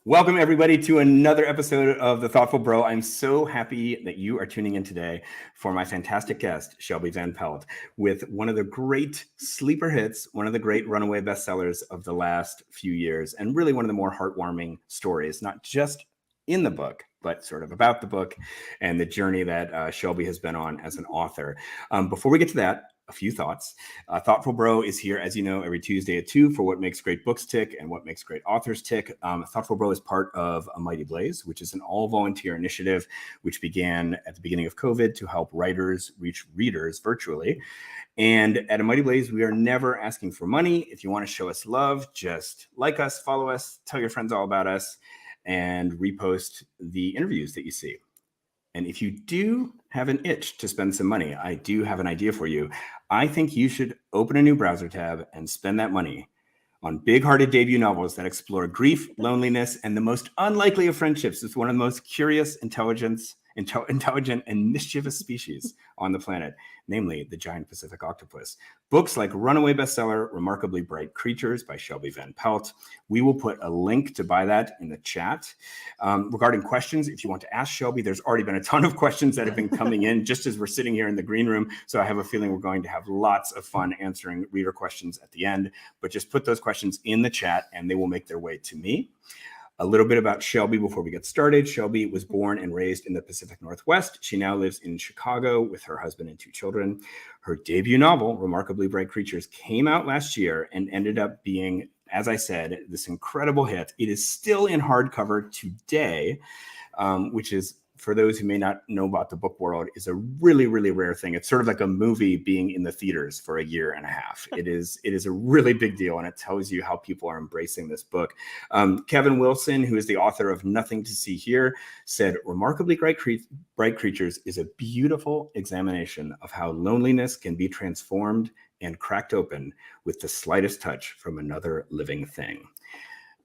Welcome, everybody, to another episode of The Thoughtful Bro. I'm so happy that you are tuning in today for my fantastic guest, Shelby Van Pelt, with one of the great sleeper hits, one of the great runaway bestsellers of the last few years, and really one of the more heartwarming stories, not just in the book, but sort of about the book and the journey that Shelby has been on as an author. Before we get to that, a few thoughts. Thoughtful Bro is here, as you know, every Tuesday at 2 for what makes great books tick and what makes great authors tick. Thoughtful Bro is part of A Mighty Blaze, which is an all-volunteer initiative which began at the beginning of COVID to help writers reach readers virtually. And at A Mighty Blaze, we are never asking for money. If you want to show us love, just like us, follow us, tell your friends all about us, and repost the interviews that you see. And if you do have an itch to spend some money, I do have an idea for you. I think you should open a new browser tab and spend that money on big-hearted debut novels that explore grief, loneliness, and the most unlikely of friendships. It's one of the most curious, intelligent, and mischievous species on the planet, namely the giant Pacific octopus. Books like runaway bestseller Remarkably Bright Creatures by Shelby Van Pelt. We will put a link to buy that in the chat. Regarding questions, if you want to ask Shelby, there's already been a ton of questions that have been coming in just as we're sitting here in the green room. So I have a feeling we're going to have lots of fun answering reader questions at the end. But just put those questions in the chat and they will make their way to me. A little bit about Shelby before we get started. Shelby was born and raised in the Pacific Northwest. She now lives in Chicago with her husband and 2 children. Her debut novel, Remarkably Bright Creatures, came out last year and ended up being, as I said, this incredible hit. It is still in hardcover today, which is, for those who may not know about the book world, is a really, really rare thing. It's sort of like a movie being in the theaters for a year and a half. It is a really big deal, and it tells you how people are embracing this book. Kevin Wilson, who is the author of Nothing to See Here, said, Remarkably Bright Creatures is a beautiful examination of how loneliness can be transformed and cracked open with the slightest touch from another living thing.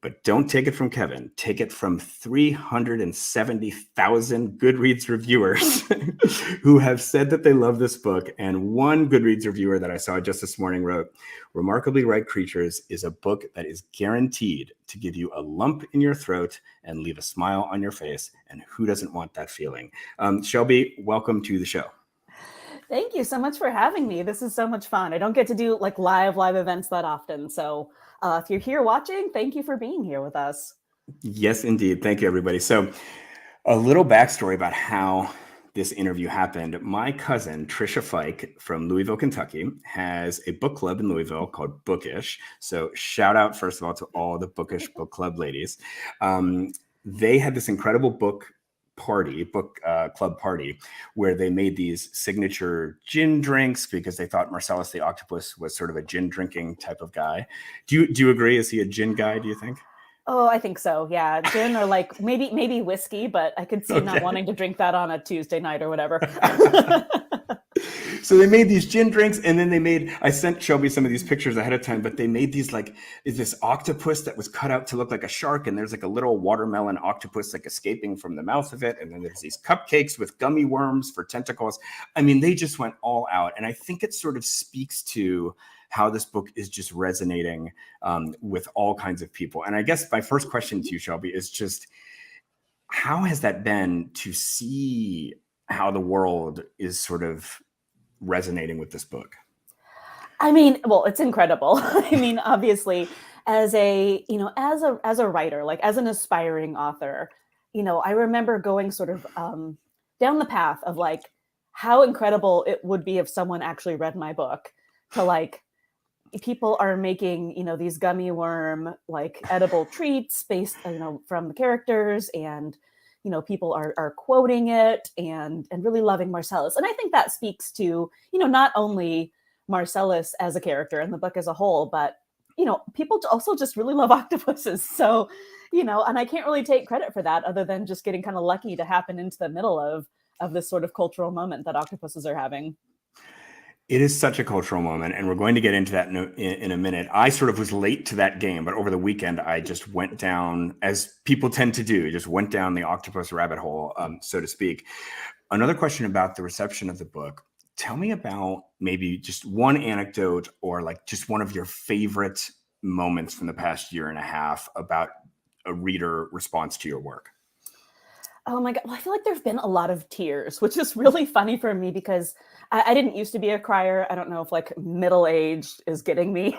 But don't take it from Kevin. Take it from 370,000 Goodreads reviewers who have said that they love this book. And one Goodreads reviewer that I saw just this morning wrote, Remarkably Bright Creatures is a book that is guaranteed to give you a lump in your throat and leave a smile on your face. And who doesn't want that feeling? Shelby, welcome to the show. Thank you so much for having me. This is so much fun. I don't get to do like live events that often. So if you're here watching, thank you for being here with us. Yes, indeed. Thank you, everybody. So a little backstory about how this interview happened. My cousin, Trisha Fike from Louisville, Kentucky, has a book club in Louisville called Bookish. So shout out, first of all, to all the Bookish book club ladies. They had this incredible book club party, where they made these signature gin drinks because they thought Marcellus the octopus was sort of a gin drinking type of guy. Do you agree? Is he a gin guy, do you think? Oh, I think so. Yeah. Gin or like maybe whiskey, but I could see not wanting to drink that on a Tuesday night or whatever. So they made these gin drinks, and then I sent Shelby some of these pictures ahead of time, but they made these this octopus that was cut out to look like a shark, and there's like a little watermelon octopus like escaping from the mouth of it, and then there's these cupcakes with gummy worms for tentacles. I mean, they just went all out, and I think it sort of speaks to how this book is just resonating with all kinds of people. And I guess my first question to you, Shelby, is just how has that been to see how the world is sort of resonating with this book? I mean, well, it's incredible. I mean, obviously, as a writer, like as an aspiring author, I remember going sort of down the path of like how incredible it would be if someone actually read my book, to like people are making, these gummy worm, like edible treats based, from the characters, and, people are quoting it and really loving Marcellus. And I think that speaks to, not only Marcellus as a character and the book as a whole, but, people also just really love octopuses. So, and I can't really take credit for that other than just getting kind of lucky to happen into the middle of this sort of cultural moment that octopuses are having. It is such a cultural moment, and we're going to get into that in a minute. I sort of was late to that game, but over the weekend, I just went down, as people tend to do, just went down the octopus rabbit hole, so to speak. Another question about the reception of the book. Tell me about maybe just one anecdote or like just one of your favorite moments from the past year and a half about a reader response to your work? Oh my God. Well, I feel like there've been a lot of tears, which is really funny for me because I didn't used to be a crier. I don't know if like middle age is getting me,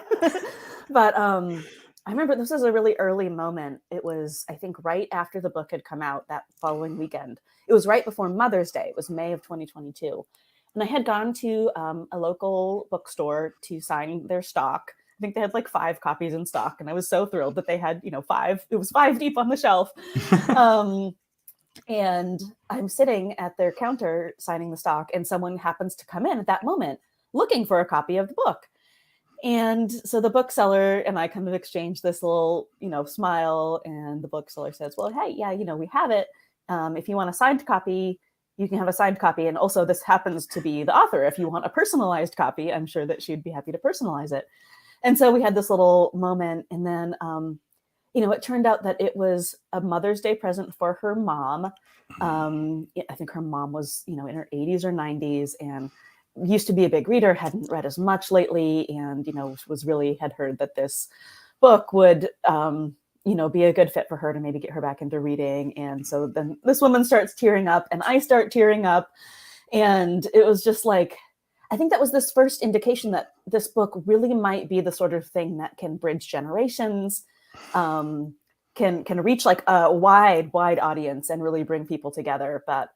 but I remember this was a really early moment. It was, I think, right after the book had come out that following weekend. It was right before Mother's Day. It was May of 2022. And I had gone to a local bookstore to sign their stock. I think they had like 5 copies in stock. And I was so thrilled that they had, 5. It was 5 deep on the shelf. Um, and I'm sitting at their counter signing the stock, and someone happens to come in at that moment looking for a copy of the book. And so the bookseller and I kind of exchange this little, smile. And the bookseller says, well, hey, yeah, we have it. If you want a signed copy, you can have a signed copy. And also, this happens to be the author. If you want a personalized copy, I'm sure that she'd be happy to personalize it. And so we had this little moment. And then, it turned out that it was a Mother's Day present for her mom. I think her mom was, in her 80s or 90s and used to be a big reader, hadn't read as much lately, and, had heard that this book would, be a good fit for her to maybe get her back into reading. And so then this woman starts tearing up and I start tearing up. And it was just like, I think that was this first indication that this book really might be the sort of thing that can bridge generations, can reach like a wide audience and really bring people together. But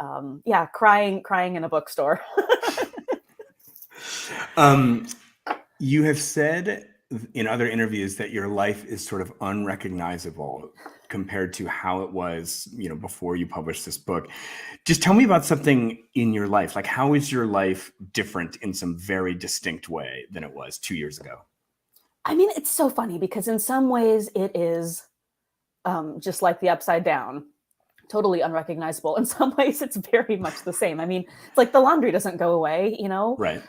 crying in a bookstore. You have said in other interviews that your life is sort of unrecognizable compared to how it was, before you published this book. Just tell me about something in your life. Like, how is your life different in some very distinct way than it was 2 years ago? I mean, it's so funny because in some ways it is just like the Upside Down, totally unrecognizable. In some ways it's very much the same. I mean, it's like the laundry doesn't go away, Right.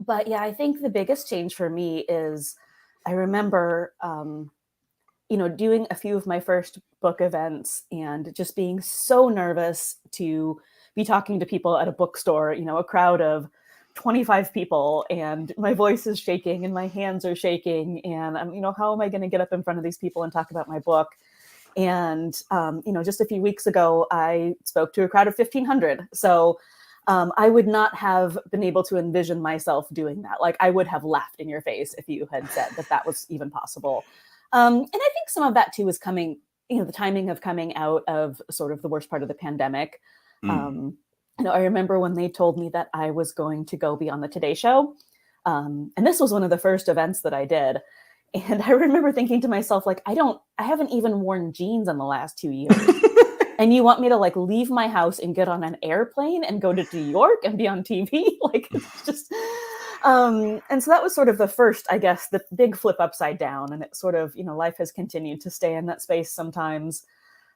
But yeah, I think the biggest change for me is I remember, doing a few of my first book events and just being so nervous to be talking to people at a bookstore, a crowd of 25 people, and my voice is shaking and my hands are shaking. And I'm, how am I going to get up in front of these people and talk about my book? And, just a few weeks ago, I spoke to a crowd of 1,500. So I would not have been able to envision myself doing that. Like, I would have laughed in your face if you had said that was even possible. And I think some of that too is coming, the timing of coming out of sort of the worst part of the pandemic. I remember when they told me that I was going to go be on the Today Show. And this was one of the first events that I did. And I remember thinking to myself, like, I haven't even worn jeans in the last 2 years. And you want me to like leave my house and get on an airplane and go to New York and be on TV? Like, it's just, and so that was sort of the first, I guess, the big flip upside down. And it sort of, life has continued to stay in that space sometimes.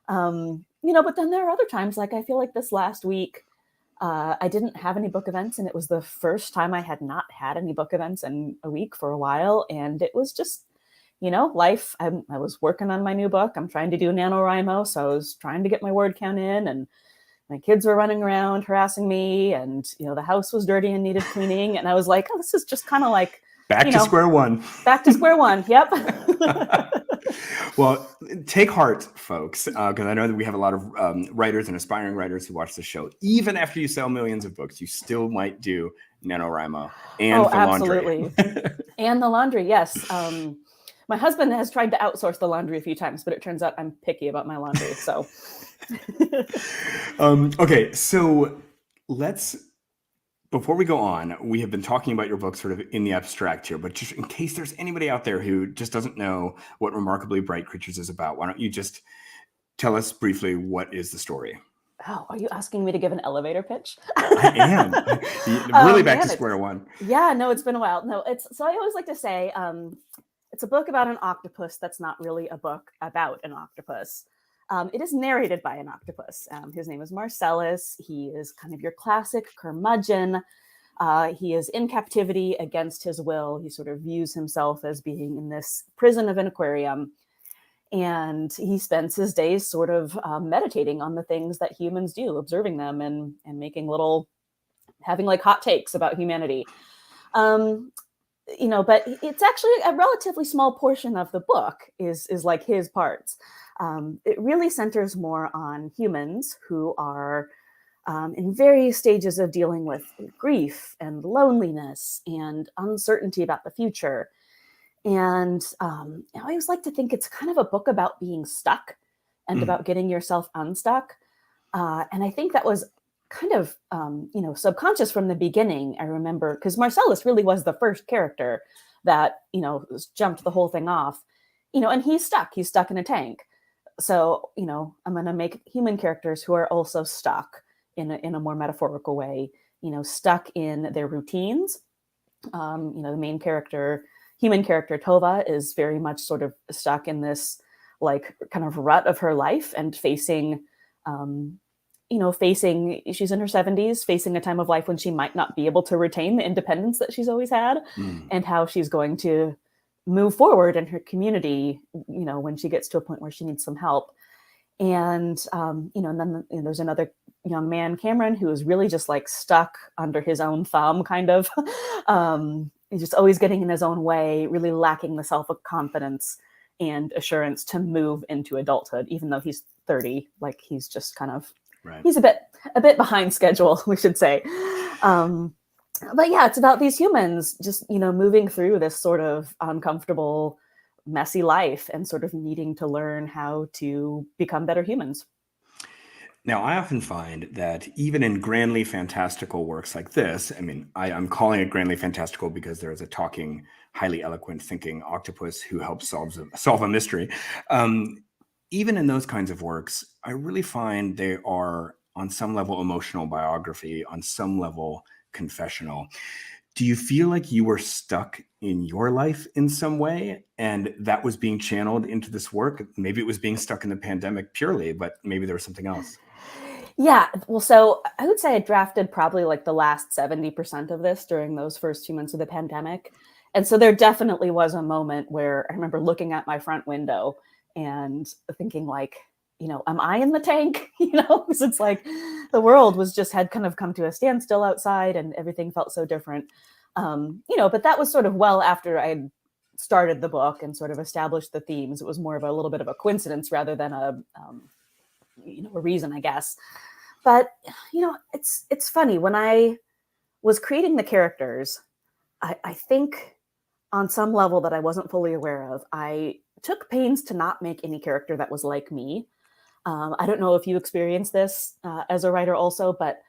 But then there are other times, like I feel like this last week, I didn't have any book events, and it was the first time I had not had any book events in a week for a while. And it was just, life. I was working on my new book. I'm trying to do NaNoWriMo. So I was trying to get my word count in, and my kids were running around harassing me, and, the house was dirty and needed cleaning. And I was like, oh, this is just kind of like back to square one. Back to square one. Yep. Well, take heart, folks, because I know that we have a lot of writers and aspiring writers who watch the show. Even after you sell millions of books, you still might do NaNoWriMo and the absolutely. laundry. And the laundry, yes. My husband has tried to outsource the laundry a few times, but it turns out I'm picky about my laundry. So, okay, so before we go on, we have been talking about your book sort of in the abstract here, but just in case there's anybody out there who just doesn't know what Remarkably Bright Creatures is about, why don't you just tell us briefly what is the story? Oh, are you asking me to give an elevator pitch? I am. Really back to square one. Yeah, no, it's been a while. No, so I always like to say it's a book about an octopus that's not really a book about an octopus. It is narrated by an octopus. His name is Marcellus. He is kind of your classic curmudgeon. He is in captivity against his will. He sort of views himself as being in this prison of an aquarium. And he spends his days sort of meditating on the things that humans do, observing them and having like hot takes about humanity. but it's actually a relatively small portion of the book is like his parts. It really centers more on humans who are in various stages of dealing with grief and loneliness and uncertainty about the future. And I always like to think it's kind of a book about being stuck and about getting yourself unstuck. And I think that was kind of, subconscious from the beginning. I remember because Marcellus really was the first character that, jumped the whole thing off, and he's stuck in a tank. So, I'm going to make human characters who are also stuck in a more metaphorical way, stuck in their routines. The main character, human character Tova, is very much sort of stuck in this like kind of rut of her life and facing she's in her 70s, facing a time of life when she might not be able to retain the independence that she's always had, and how she's going to move forward in her community, when she gets to a point where she needs some help. And, and then there's another young man, Cameron, who is really just like stuck under his own thumb, kind of. He's just always getting in his own way, really lacking the self-confidence and assurance to move into adulthood, even though he's 30. Like he's just kind of, he's a bit behind schedule, we should say. But yeah, it's about these humans just, moving through this sort of uncomfortable, messy life and sort of needing to learn how to become better humans. Now, I often find that even in grandly fantastical works like this, I mean, I'm calling it grandly fantastical because there is a talking, highly eloquent, thinking octopus who helps solve a mystery. Even in those kinds of works, I really find they are on some level emotional biography, on some level confessional. Do you feel like you were stuck in your life in some way and that was being channeled into this work? Maybe it was being stuck in the pandemic purely, but maybe there was something else. Yeah, well, so I would say I drafted probably like the last 70% of this during those first 2 months of the pandemic. And so there definitely was a moment where I remember looking at my front window and thinking like, am I in the tank? Because it's like the world had kind of come to a standstill outside and everything felt so different. But that was sort of well after I had started the book and sort of established the themes. It was more of a little bit of a coincidence rather than a reason, I guess. But, it's funny. When I was creating the characters, I think on some level that I wasn't fully aware of, I took pains to not make any character that was like me. I don't know if you experienced this as a writer also, but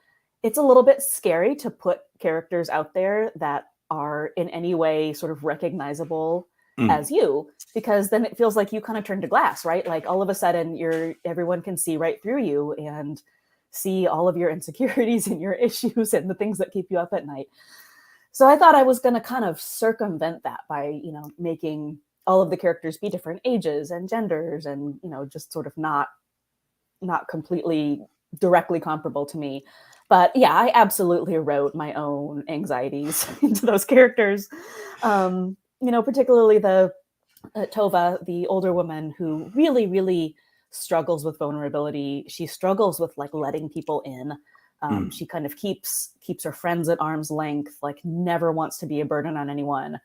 it's a little bit scary to put characters out there that are in any way sort of recognizable as you, because then it feels like you kind of turn to glass, right? Like all of a sudden everyone can see right through you and see all of your insecurities and your issues and the things that keep you up at night. So I thought I was going to kind of circumvent that by, making all of the characters be different ages and genders and, just sort of not completely directly comparable to me. But yeah, I absolutely wrote my own anxieties into those characters. Particularly the Tova, the older woman who really, really struggles with vulnerability. She struggles with like letting people in. She kind of keeps her friends at arm's length, like never wants to be a burden on anyone.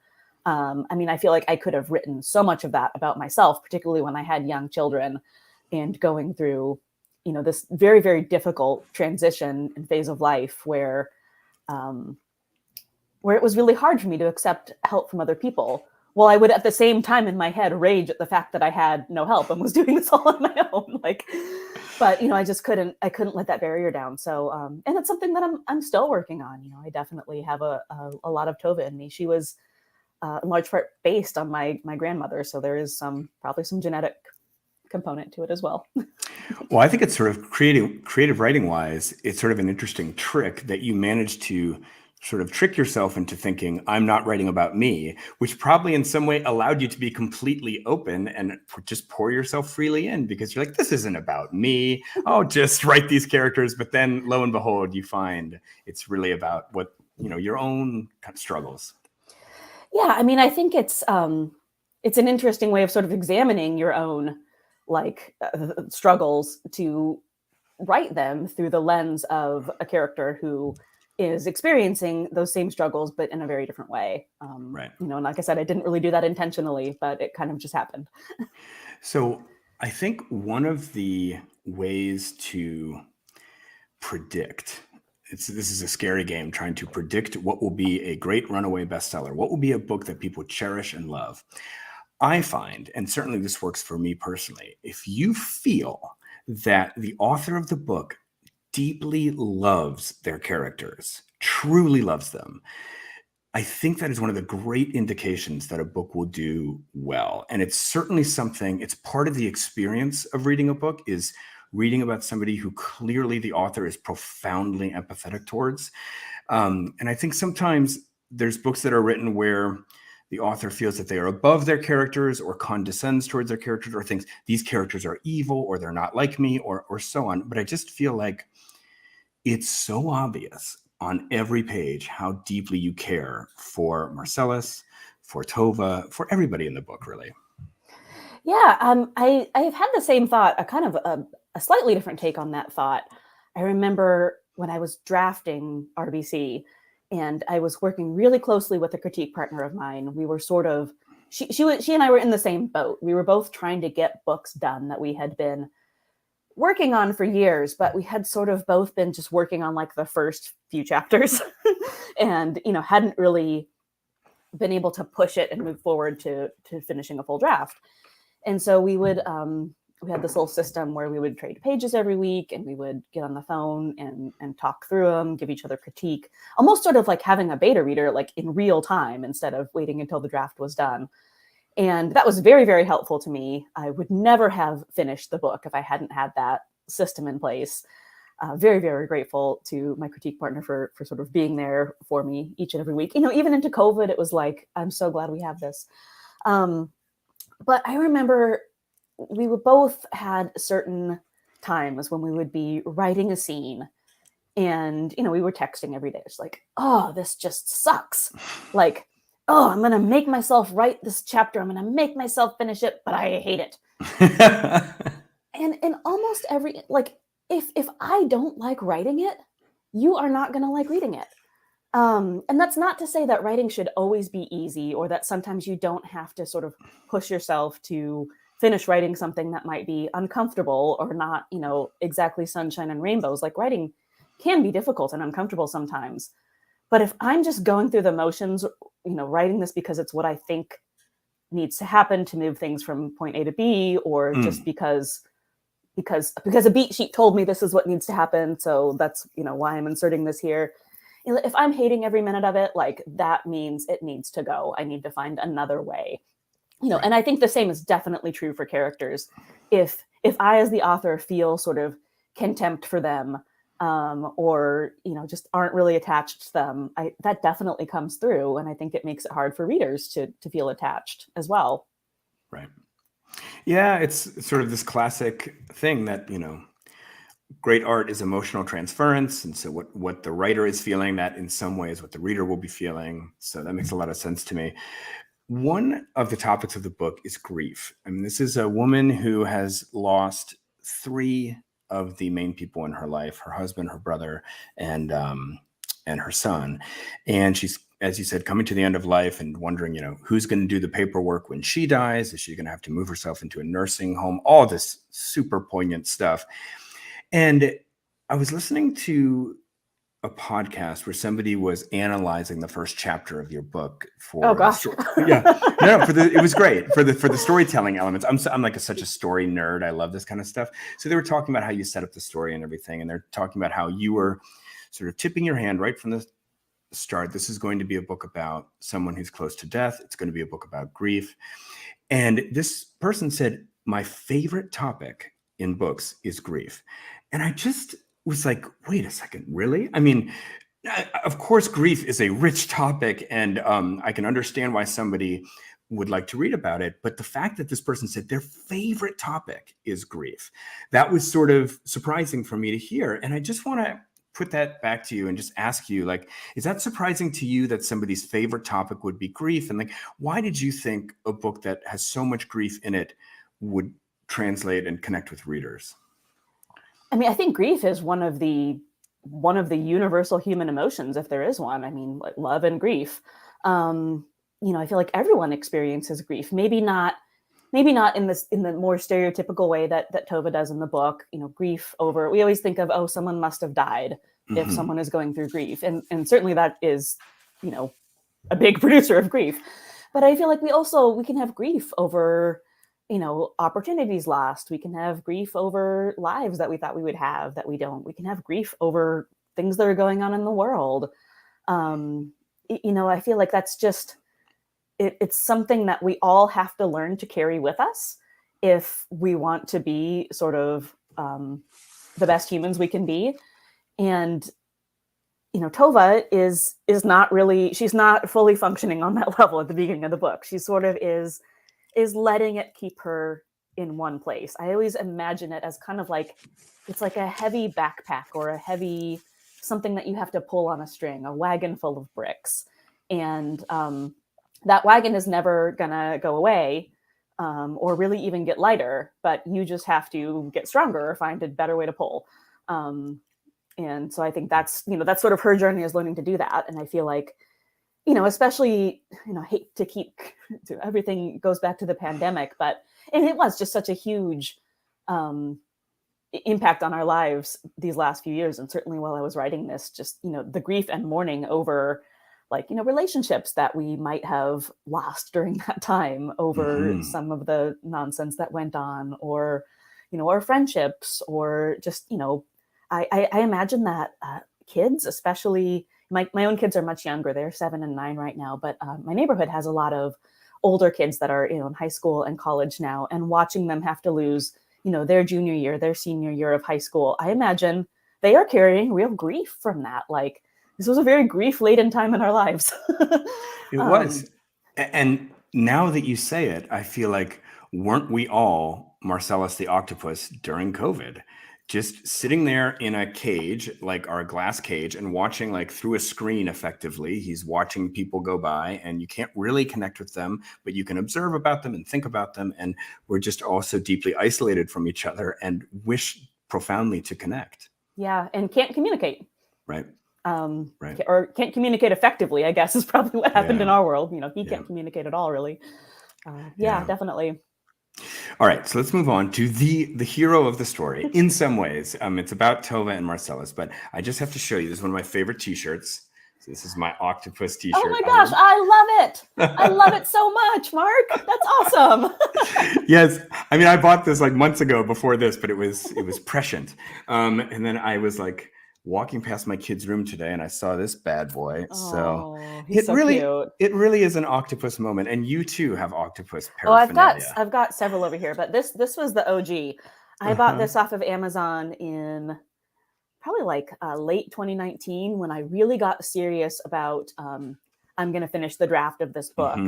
I feel like I could have written so much of that about myself, particularly when I had young children and going through, this very, very difficult transition and phase of life where it was really hard for me to accept help from other people. Well, I would at the same time in my head rage at the fact that I had no help and was doing this all on my own. But I just couldn't let that barrier down. So, and it's something that I'm still working on. I definitely have a lot of Tova in me. She was in large part based on my grandmother. So there is probably some genetic component to it as well. Well, I think it's sort of creative writing wise, it's sort of an interesting trick that you managed to sort of trick yourself into thinking, I'm not writing about me, which probably in some way allowed you to be completely open and just pour yourself freely in because you're like, this isn't about me. I'll just write these characters. But then lo and behold, you find it's really about what, your own struggles. Yeah. I think it's an interesting way of sort of examining your own struggles to write them through the lens of a character who is experiencing those same struggles, but in a very different way. Right. You know, and like I said, I didn't really do that intentionally, but it kind of just happened. So I think one of the ways to predict, this is a scary game, trying to predict what will be a great runaway bestseller, what will be a book that people cherish and love. I find, and certainly this works for me personally, if you feel that the author of the book deeply loves their characters, truly loves them, I think that is one of the great indications that a book will do well. And it's certainly something, it's part of the experience of reading a book, is reading about somebody who clearly the author is profoundly empathetic towards. And I think sometimes there's books that are written where the author feels that they are above their characters or condescends towards their characters or thinks these characters are evil or they're not like me or so on. But I just feel like it's so obvious on every page how deeply you care for Marcellus, for Tova, for everybody in the book, really. Yeah, I've had the same thought, a kind of a slightly different take on that thought. I remember when I was drafting RBC, and I was working really closely with a critique partner of mine. We were sort of she and I were in the same boat. We were both trying to get books done that we had been working on for years, but we had sort of both been just working on like the first few chapters and, you know, hadn't really been able to push it and move forward to finishing a full draft. And so we would, we had this little system where we would trade pages every week and we would get on the phone and talk through them, give each other critique, almost sort of like having a beta reader, like in real time instead of waiting until the draft was done. And that was very, very helpful to me. I would never have finished the book if I hadn't had that system in place. Very, very grateful to my critique partner for sort of being there for me each and every week. You know, even into COVID, it was like, I'm so glad we have this. But I remember we would both had certain times when we would be writing a scene and, you know, we were texting every day. It's like, oh, this just sucks. Like, oh, I'm going to make myself write this chapter. I'm going to make myself finish it, but I hate it. and almost every, like, if I don't like writing it, you are not going to like reading it. And that's not to say that writing should always be easy or that sometimes you don't have to sort of push yourself to finish writing something that might be uncomfortable or not, you know, exactly sunshine and rainbows. Like writing can be difficult and uncomfortable sometimes. But if I'm just going through the motions, you know, writing this because it's what I think needs to happen to move things from point A to B, or just because a beat sheet told me this is what needs to happen, so that's, you know, why I'm inserting this here. You know, if I'm hating every minute of it, like that means it needs to go. I need to find another way. You know, right. And I think the same is definitely true for characters. If I, as the author, feel sort of contempt for them, or, you know, just aren't really attached to them, that definitely comes through. And I think it makes it hard for readers to feel attached as well. Right. Yeah, it's sort of this classic thing that, you know, great art is emotional transference. And so what the writer is feeling, that in some ways what the reader will be feeling. So that makes a lot of sense to me. One of the topics of the book is grief. I mean, this is a woman who has lost 3 of the main people in her life: her husband, her brother, and her son. And she's, as you said, coming to the end of life and wondering, you know, who's going to do the paperwork when she dies? Is she going to have to move herself into a nursing home? All this super poignant stuff. And I was listening to a podcast where somebody was analyzing the first chapter of your book for it was great for the storytelling elements. I'm like such a story nerd. I love this kind of stuff. So they were talking about how you set up the story and everything, and they're talking about how you were sort of tipping your hand right from the start. This is going to be a book about someone who's close to death. It's going to be a book about grief. And this person said, my favorite topic in books is grief. And I just was like, wait a second, really? I mean, of course, grief is a rich topic, and I can understand why somebody would like to read about it. But the fact that this person said their favorite topic is grief, that was sort of surprising for me to hear. And I just want to put that back to you and just ask you, like, is that surprising to you that somebody's favorite topic would be grief? And like, why did you think a book that has so much grief in it would translate and connect with readers? I mean, I think grief is one of the one of the universal human emotions, if there is one. I mean, like love and grief. I feel like everyone experiences grief. Maybe not in the more stereotypical way that Tova does in the book. Grief over. We always think of, oh, someone must have died if someone is going through grief, and certainly that is, a big producer of grief. But I feel like we can have grief over, opportunities lost. We can have grief over lives that we thought we would have that we don't. We can have grief over things that are going on in the world. I feel like that's just, it's something that we all have to learn to carry with us if we want to be sort of the best humans we can be. And Tova is not really, she's not fully functioning on that level at the beginning of the book. She sort of is letting it keep her in one place. I always imagine it as kind of like, it's like a heavy backpack or a heavy something that you have to pull on a string, a wagon full of bricks. And that wagon is never gonna go away or really even get lighter, but you just have to get stronger or find a better way to pull. And so I think that's sort of her journey, is learning to do that. And I feel like, especially, hate to keep everything goes back to the pandemic, and it was just such a huge impact on our lives these last few years. And certainly while I was writing this, just, the grief and mourning over relationships that we might have lost during that time over some of the nonsense that went on, or, our friendships, or just, I imagine that kids, especially my own kids, are much younger. They're 7 and 9 right now. But my neighborhood has a lot of older kids that are, in high school and college now, and watching them have to lose, their junior year, their senior year of high school. I imagine they are carrying real grief from that. Like, this was a very grief-laden time in our lives. It was. And now that you say it, I feel like, weren't we all Marcellus the octopus during COVID? Just sitting there in a cage, like our glass cage, and watching through a screen effectively. He's watching people go by, and you can't really connect with them, but you can observe about them and think about them. And we're just all so deeply isolated from each other and wish profoundly to connect. Yeah, and can't communicate. Right. Right. Or can't communicate effectively, I guess, is probably what happened in our world. He can't communicate at all, really. Definitely. All right, so let's move on to the hero of the story. In some ways, it's about Tova and Marcellus, but I just have to show you. This is one of my favorite T-shirts. So this is my octopus T-shirt. Oh my gosh, I love it! I love it so much, Mark. That's awesome. Yes, I mean, I bought this months ago before this, but it was prescient. And then I was walking past my kid's room today, and I saw this bad boy. So he's so cute. It really is an octopus moment. And you too have octopus paraphernalia. I've got several over here, but this was the OG. I bought this off of Amazon in probably late 2019, when I really got serious about I'm going to finish the draft of this book.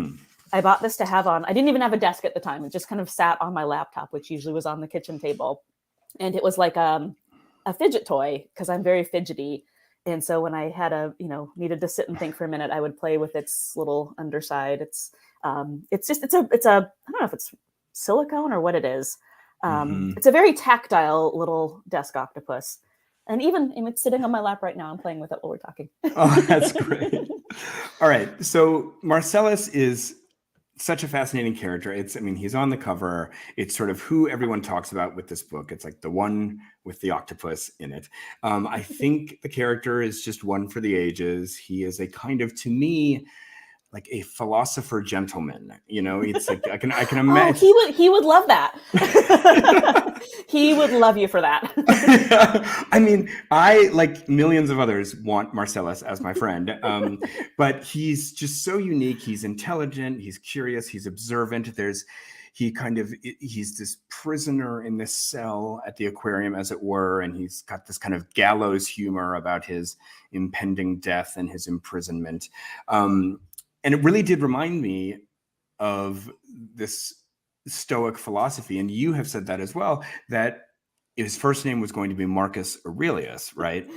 I bought this to have on. I didn't even have a desk at the time. It just kind of sat on my laptop, which usually was on the kitchen table, and it was like a fidget toy, because I'm very fidgety. And so when I had needed to sit and think for a minute, I would play with its little underside. It's I don't know if it's silicone or what it is. It's a very tactile little desk octopus. And even it's sitting on my lap right now. I'm playing with it while we're talking. Oh, that's great. All right. So Marcellus is such a fascinating character. He's on the cover. It's sort of who everyone talks about with this book. It's the one with the octopus in it. I think the character is just one for the ages. He is a kind of, to me, a philosopher gentleman. It's I can imagine. Oh, he would love that. He would love you for that. I, like millions of others, want Marcellus as my friend. But he's just so unique. He's intelligent. He's curious. He's observant. He's this prisoner in this cell at the aquarium, as it were. And he's got this kind of gallows humor about his impending death and his imprisonment. And it really did remind me of this Stoic philosophy. And you have said that as well, that his first name was going to be Marcus Aurelius, right?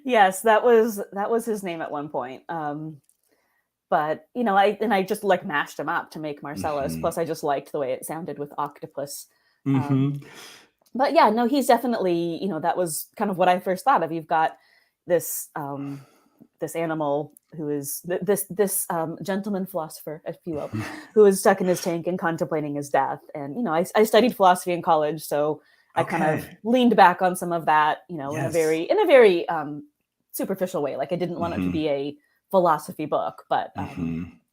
Yes, that was his name at one point. But I just mashed him up to make Marcellus. Plus, I just liked the way it sounded with octopus. But yeah, no, he's definitely, that was kind of what I first thought of. You've got, this this animal who is this gentleman philosopher, if you will, who is stuck in his tank and contemplating his death. And I studied philosophy in college, so I kind of leaned back on some of that, in a very superficial way. Like I didn't want it to be a philosophy book, but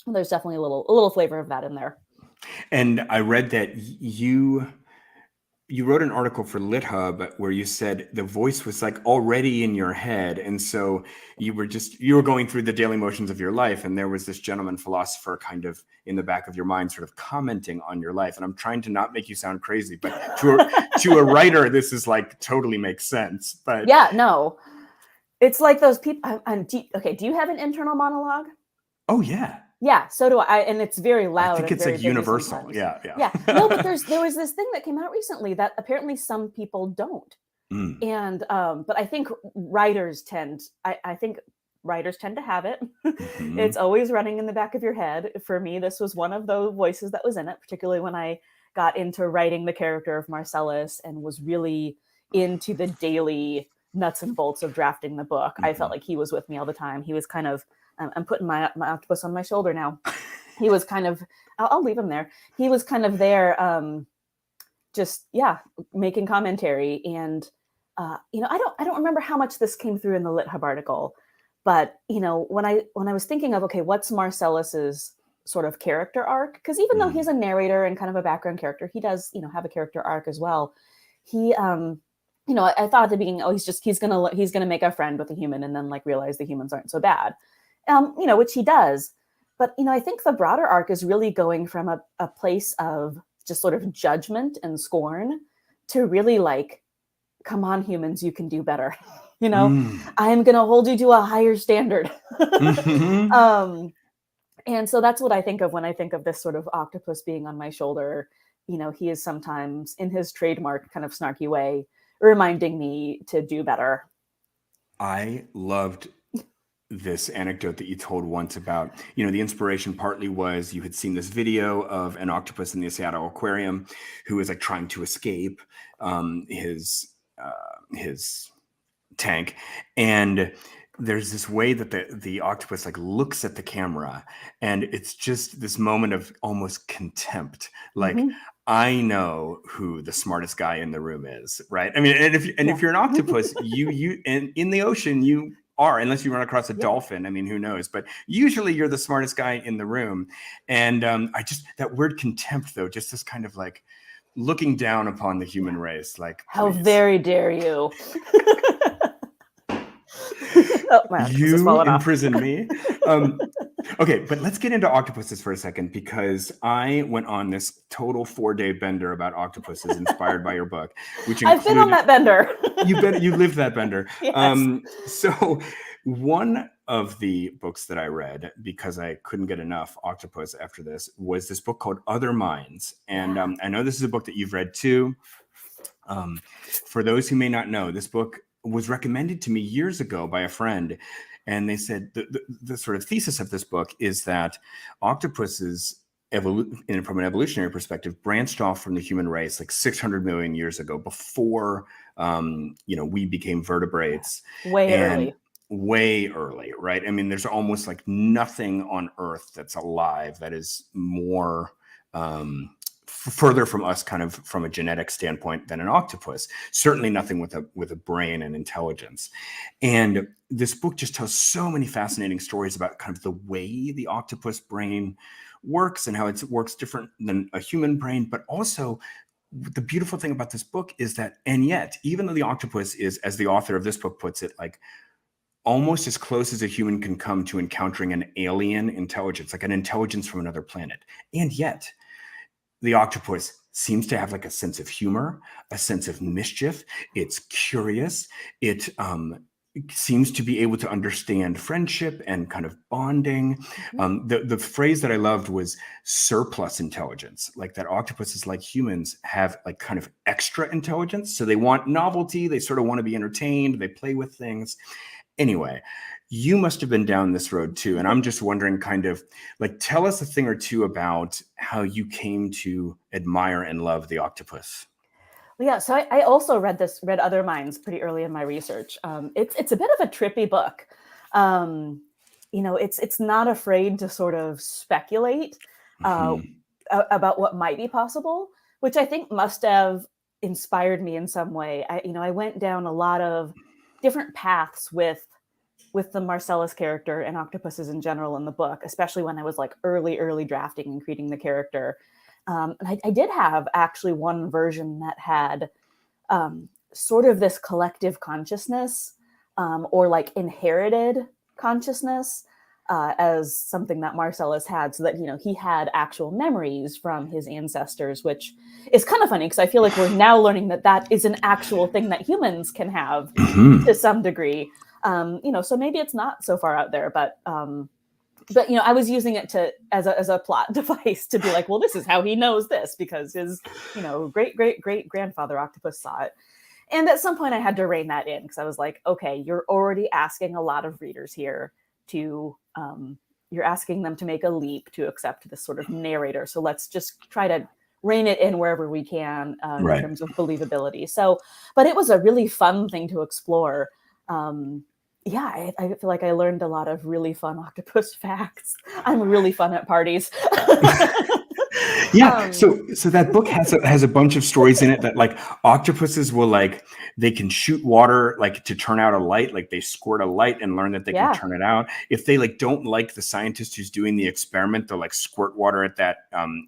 there's definitely a little flavor of that in there. And I read that you wrote an article for LitHub where you said the voice was like already in your head. And so you were going through the daily motions of your life. And there was this gentleman philosopher kind of in the back of your mind, sort of commenting on your life. And I'm trying to not make you sound crazy, but to a writer, this is like totally makes sense. But yeah, no, it's like those people. Do you have an internal monologue? Oh yeah. Yeah, so do I, and it's very loud. I think it's like universal. Yeah. No, but there was this thing that came out recently that apparently some people don't, and but I think writers tend to have it. It's always running in the back of your head. For me, this was one of those voices that was in it, particularly when I got into writing the character of Marcellus and was really into the daily nuts and bolts of drafting the book. I felt like he was with me all the time. He was kind of, I'm putting my octopus on my shoulder now. He was kind of, I'll leave him there. He was kind of there, making commentary. And, I don't remember how much this came through in the LitHub article, but, when I was thinking of, okay, what's Marcellus's sort of character arc? Because even though he's a narrator and kind of a background character, he does, have a character arc as well. He, I thought at the beginning, he's gonna make a friend with a human and then like realize the humans aren't so bad, which he does. But I think the broader arc is really going from a place of just sort of judgment and scorn to really like, come on, humans, you can do better. I'm gonna hold you to a higher standard. And so that's what I think of when I think of this sort of octopus being on my shoulder. He is sometimes in his trademark kind of snarky way reminding me to do better. I loved this anecdote that you told once about, the inspiration partly was you had seen this video of an octopus in the Seattle aquarium who was like trying to escape his tank. And there's this way that the octopus like looks at the camera, and it's just this moment of almost contempt. Like, I know who the smartest guy in the room is, right? I mean, if you're an octopus, you in the ocean, you are, unless you run across a dolphin. I mean, who knows? But usually you're the smartest guy in the room. And that word contempt, though, just this kind of like looking down upon the human race, like, how very dare you? You imprison me. Okay, but let's get into octopuses for a second, because I went on this total 4-day bender about octopuses inspired by your book, which I've been on that bender. You lived that bender. Yes. So one of the books that I read, because I couldn't get enough octopus after this, was this book called Other Minds. And I know this is a book that you've read too. For those who may not know, this book was recommended to me years ago by a friend. And they said the sort of thesis of this book is that octopuses, from an evolutionary perspective, branched off from the human race like 600 million years ago, before we became vertebrates. Way early, right? I mean, there's almost like nothing on Earth that's alive that is more further from us, kind of from a genetic standpoint, than an octopus. Certainly nothing with a brain and intelligence. And this book just tells so many fascinating stories about kind of the way the octopus brain works and how it works different than a human brain. But also, the beautiful thing about this book is that, and yet, even though the octopus is, as the author of this book puts it, like almost as close as a human can come to encountering an alien intelligence, like an intelligence from another planet, and yet the octopus seems to have like a sense of humor, a sense of mischief. It's curious. It seems to be able to understand friendship and kind of bonding. The phrase that I loved was surplus intelligence, like that octopuses, like humans, have like kind of extra intelligence. So they want novelty. They sort of want to be entertained. They play with things. Anyway, you must have been down this road too. And I'm just wondering, kind of like, tell us a thing or two about how you came to admire and love the octopus. Yeah, so I also read Other Minds pretty early in my research. It's a bit of a trippy book. Um, it's not afraid to sort of speculate uh, Mhm. about what might be possible, which I think must have inspired me in some way. I went down a lot of different paths with the Marcellus character and octopuses in general in the book, especially when I was like early drafting and creating the character. And I did have actually one version that had sort of this collective consciousness or like inherited consciousness as something that Marcellus had, so that he had actual memories from his ancestors, which is kind of funny because I feel like we're now learning that that is an actual thing that humans can have to Mhm. some degree. So maybe it's not so far out there, but I was using it as a plot device to be like, well, this is how he knows this because his great great great grandfather octopus saw it. And at some point I had to rein that in because I was like, okay, you're already asking a lot of readers here to you're asking them to make a leap to accept this sort of narrator, so let's just try to rein it in wherever we can in Right. terms of believability. So but it was a really fun thing to explore. I feel like I learned a lot of really fun octopus facts. I'm really fun at parties. Yeah, um, so that book has a bunch of stories in it that like octopuses will like they can shoot water like to turn out a light, like they squirt a light and learn that they can yeah, turn it out. If they like don't like the scientist who's doing the experiment, they'll like squirt water at that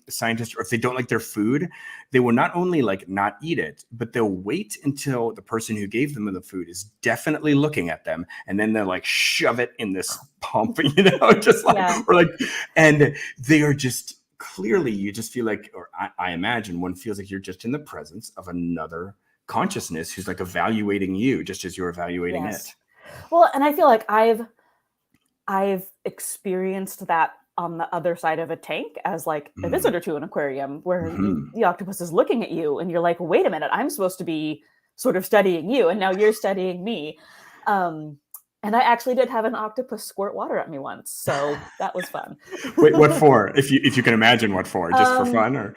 scientist. Or if they don't like their food, they will not only like not eat it, but they'll wait until the person who gave them the food is definitely looking at them, and then they'll like shove it in this pump, just like yeah, or like, and they are just clearly you just feel like, or I imagine one feels like you're just in the presence of another consciousness who's like evaluating you just as you're evaluating yes. it. Well, and I feel like I've experienced that on the other side of a tank as like a Mm. visitor to an aquarium where Mhm. the octopus is looking at you and you're like, wait a minute, I'm supposed to be sort of studying you and now you're studying me. Um, and I actually did have an octopus squirt water at me once, so that was fun. Wait, what for? If you can imagine what for, just for um, fun or?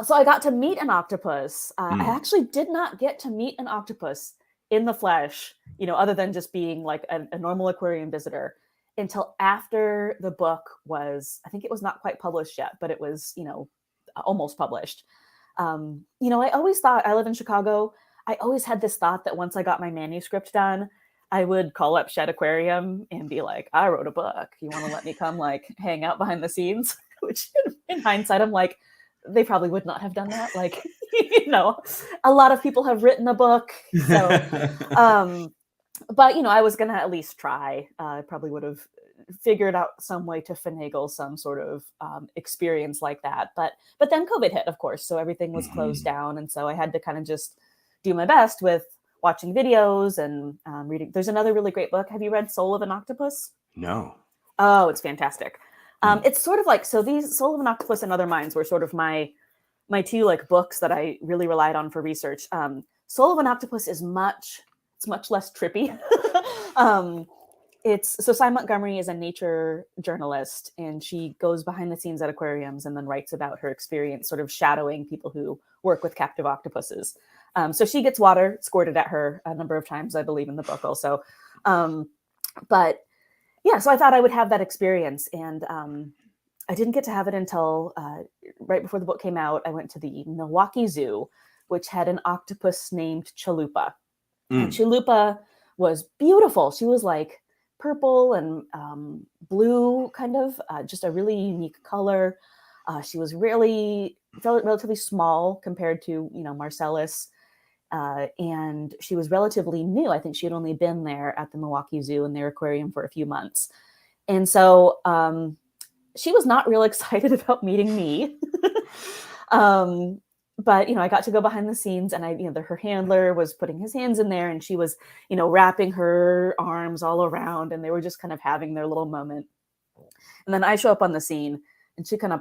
so I got to meet an octopus. I Mm. actually did not get to meet an octopus in the flesh, other than just being like a normal aquarium visitor until after the book was, I think it was not quite published yet, but it was, almost published. I always thought, I live in Chicago. I always had this thought that once I got my manuscript done, I would call up Shed Aquarium and be like, I wrote a book. You want to let me come like hang out behind the scenes? Which in hindsight, I'm like, they probably would not have done that. Like, a lot of people have written a book. So, um, but I was gonna at least try. I probably would have figured out some way to finagle some sort of experience like that. But then COVID hit, of course, so everything was closed Mhm. down, and so I had to kind of just do my best with watching videos and reading. There's another really great book. Have you read Soul of an Octopus? No. Oh, it's fantastic. Mm. It's sort of like, so these Soul of an Octopus and Other Minds were sort of my two like books that I really relied on for research. Soul of an Octopus is it's much less trippy. um, Cy Montgomery is a nature journalist, and she goes behind the scenes at aquariums and then writes about her experience sort of shadowing people who work with captive octopuses. So she gets water squirted at her a number of times, I believe, in the book also. But yeah, so I thought I would have that experience, and I didn't get to have it until right before the book came out. I went to the Milwaukee Zoo, which had an octopus named Chalupa. And Mm. Chalupa was beautiful. She was like purple and blue, kind of, just a really unique color. She was relatively small compared to, Marcellus. And she was relatively new. I think she had only been there at the Milwaukee Zoo in their aquarium for a few months. And so she was not real excited about meeting me. um, but I got to go behind the scenes, and her handler was putting his hands in there, and she was, wrapping her arms all around, and they were just kind of having their little moment. And then I show up on the scene, and she kind of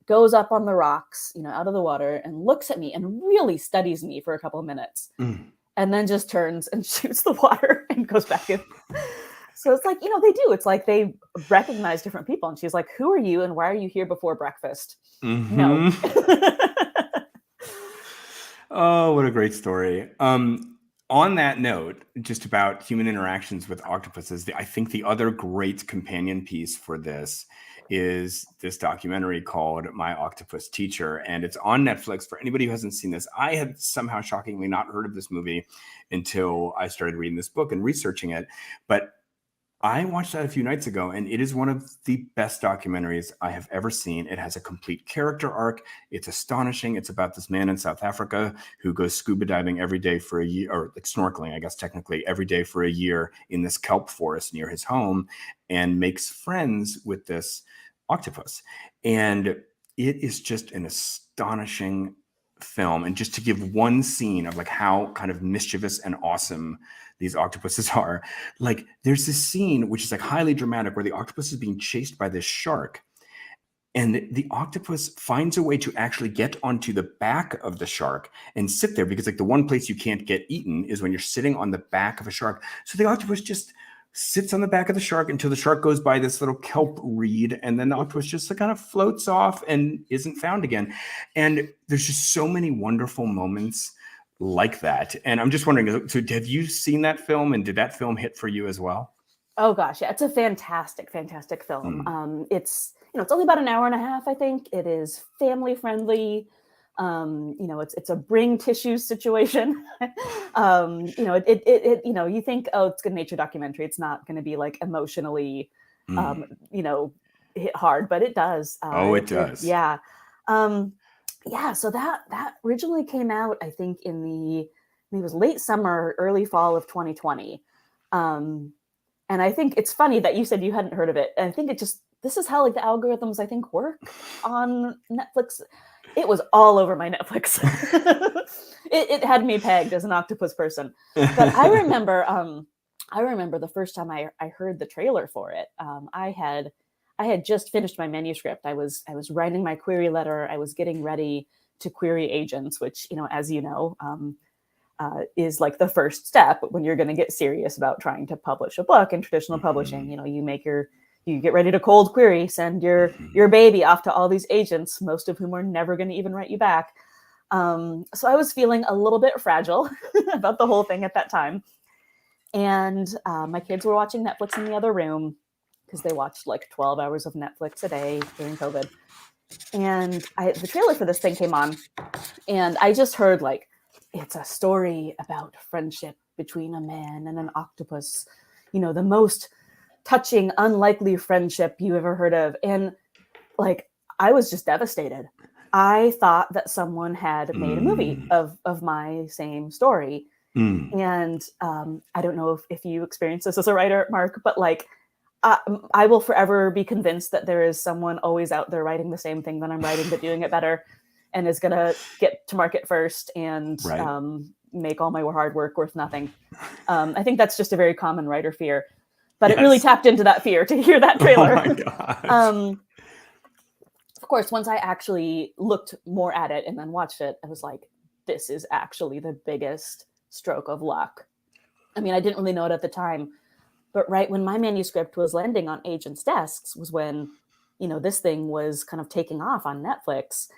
goes up on the rocks, out of the water, and looks at me and really studies me for a couple of minutes, Mm. and then just turns and shoots the water and goes back in. So it's like, they do. It's like they recognize different people. And she's like, who are you and why are you here before breakfast? No. Mhm. Oh, what a great story. On that note, just about human interactions with octopuses, I think the other great companion piece for this is this documentary called My Octopus Teacher. And it's on Netflix for anybody who hasn't seen this. I had somehow shockingly not heard of this movie until I started reading this book and researching it. But I watched that a few nights ago, and it is one of the best documentaries I have ever seen. It has a complete character arc. It's astonishing. It's about this man in South Africa who goes scuba diving every day for a year, or like snorkeling, I guess, technically, every day for a year in this kelp forest near his home, and makes friends with this octopus. And it is just an astonishing film. And just to give one scene of like how kind of mischievous and awesome these octopuses are, like there's this scene which is like highly dramatic where the octopus is being chased by this shark, and the octopus finds a way to actually get onto the back of the shark and sit there, because like the one place you can't get eaten is when you're sitting on the back of a shark. So the octopus just sits on the back of the shark until the shark goes by this little kelp reed, and then the octopus just kind of floats off and isn't found again. And there's just so many wonderful moments like that. And I'm just wondering, so have you seen that film, and did that film hit for you as well? Oh gosh, yeah, it's a fantastic, fantastic film. It's it's only about an hour and a half, I think. It is family friendly. It's a bring tissues situation. You think, oh, it's a good nature documentary. It's not going to be like emotionally, hit hard, but it does. It does. Yeah. So that originally came out, I think, it was late summer, early fall of 2020. And I think it's funny that you said you hadn't heard of it. And I think this is how like the algorithms, I think, work on Netflix. It was all over my Netflix. it had me pegged as an octopus person. But I remember the first time I heard the trailer for it. I had just finished my manuscript. I was writing my query letter. I was getting ready to query agents, which, as you know, is like the first step when you're going to get serious about trying to publish a book in traditional publishing. You get ready to cold query, send your baby off to all these agents, most of whom are never going to even write you back. So I was feeling a little bit fragile about the whole thing at that time. And my kids were watching Netflix in the other room because they watched like 12 hours of Netflix a day during COVID. And the trailer for this thing came on, and I just heard like, it's a story about friendship between a man and an octopus, the most touching, unlikely friendship you ever heard of. And like, I was just devastated. I thought that someone had made a movie of my same story. And I don't know if you experience this as a writer, Mark, but like, I will forever be convinced that there is someone always out there writing the same thing that I'm writing, but doing it better, and is going to get to market first and make all my hard work worth nothing. I think that's just a very common writer fear, but It really tapped into that fear to hear that trailer. Oh my gosh. Of course, once I actually looked more at it and then watched it, I was like, this is actually the biggest stroke of luck. I mean, I didn't really know it at the time, but right when my manuscript was landing on agents' desks was when, this thing was kind of taking off on Netflix.